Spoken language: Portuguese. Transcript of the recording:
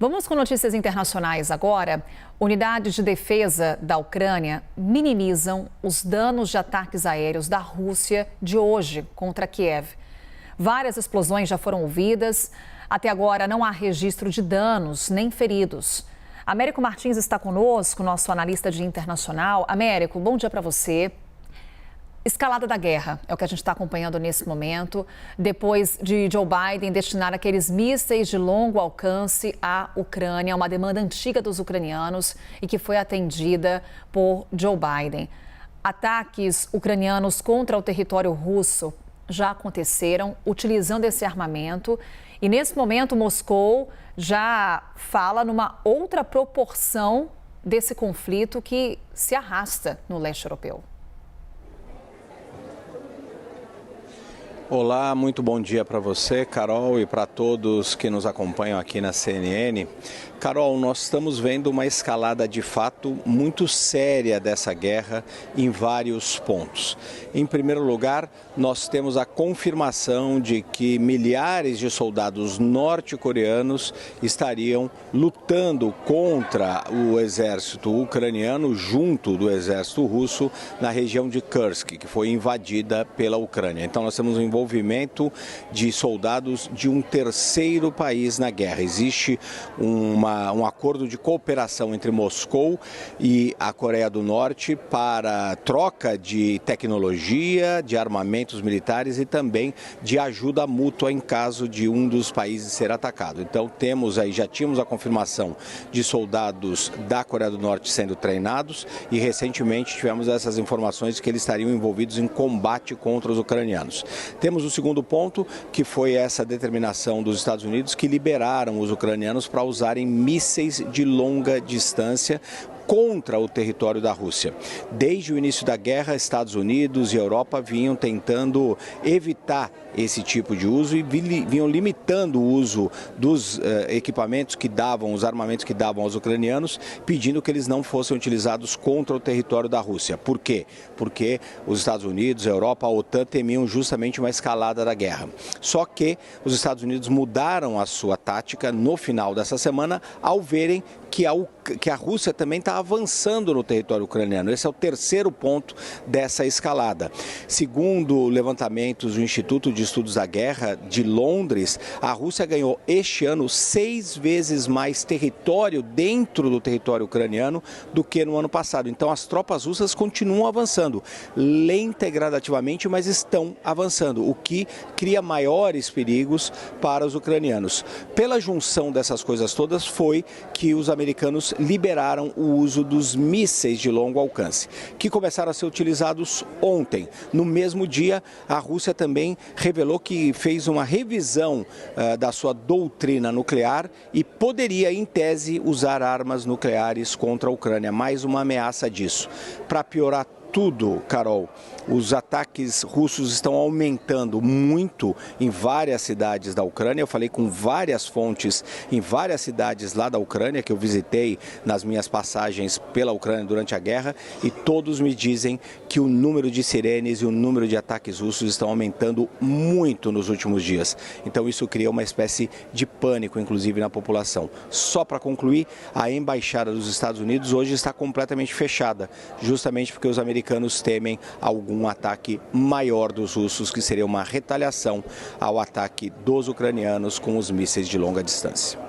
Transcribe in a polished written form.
Vamos com notícias internacionais agora. Unidades de defesa da Ucrânia minimizam os danos de ataques aéreos da Rússia de hoje contra Kiev. Várias explosões já foram ouvidas. Até agora não há registro de danos nem feridos. Américo Martins está conosco, nosso analista de internacional. Américo, bom dia para você. Escalada da guerra é o que a gente está acompanhando nesse momento, depois de Joe Biden destinar aqueles mísseis de longo alcance à Ucrânia, uma demanda antiga dos ucranianos e que foi atendida por Joe Biden. Ataques ucranianos contra o território russo já aconteceram utilizando esse armamento e nesse momento Moscou já fala numa outra proporção desse conflito que se arrasta no leste europeu. Olá, muito bom dia para você, Carol, e para todos que nos acompanham aqui na CNN. Carol, nós estamos vendo uma escalada de fato muito séria dessa guerra em vários pontos. Em primeiro lugar, nós temos a confirmação de que milhares de soldados norte-coreanos estariam lutando contra o exército ucraniano junto do exército russo na região de Kursk, que foi invadida pela Ucrânia. Então nós temos um envolvimento de soldados de um terceiro país na guerra. Existe um acordo de cooperação entre Moscou e a Coreia do Norte para troca de tecnologia, de armamentos militares e também de ajuda mútua em caso de um dos países ser atacado. Então já tínhamos a confirmação de soldados da Coreia do Norte sendo treinados e recentemente tivemos essas informações de que eles estariam envolvidos em combate contra os ucranianos. Temos o segundo ponto, que foi essa determinação dos Estados Unidos que liberaram os ucranianos para usarem mísseis de longa distância contra o território da Rússia. Desde o início da guerra, Estados Unidos e Europa vinham tentando evitar esse tipo de uso e vinham limitando o uso dos equipamentos que davam, os armamentos que davam aos ucranianos, pedindo que eles não fossem utilizados contra o território da Rússia. Por quê? Porque os Estados Unidos, a Europa, a OTAN temiam justamente uma escalada da guerra. Só que os Estados Unidos mudaram a sua tática no final dessa semana ao verem que a Rússia também está avançando no território ucraniano. Esse é o terceiro ponto dessa escalada. Segundo levantamentos do Instituto de Estudos da Guerra de Londres, a Rússia ganhou este ano 6 vezes mais território dentro do território ucraniano do que no ano passado. Então as tropas russas continuam avançando, lenta e gradativamente, mas estão avançando, o que cria maiores perigos para os ucranianos. Pela junção dessas coisas todas foi que os americanos liberaram o uso dos mísseis de longo alcance, que começaram a ser utilizados ontem. No mesmo dia, a Rússia também revelou que fez uma revisão da sua doutrina nuclear e poderia, em tese, usar armas nucleares contra a Ucrânia. Mais uma ameaça disso. Para piorar tudo, Carol, os ataques russos estão aumentando muito em várias cidades da Ucrânia. Eu falei com várias fontes em várias cidades lá da Ucrânia que eu visitei nas minhas passagens pela Ucrânia durante a guerra e todos me dizem que o número de sirenes e o número de ataques russos estão aumentando muito nos últimos dias. Então isso cria uma espécie de pânico, inclusive na população. Só para concluir, a embaixada dos Estados Unidos hoje está completamente fechada, justamente porque os americanos temem algum ataque maior dos russos, que seria uma retaliação ao ataque dos ucranianos com os mísseis de longa distância.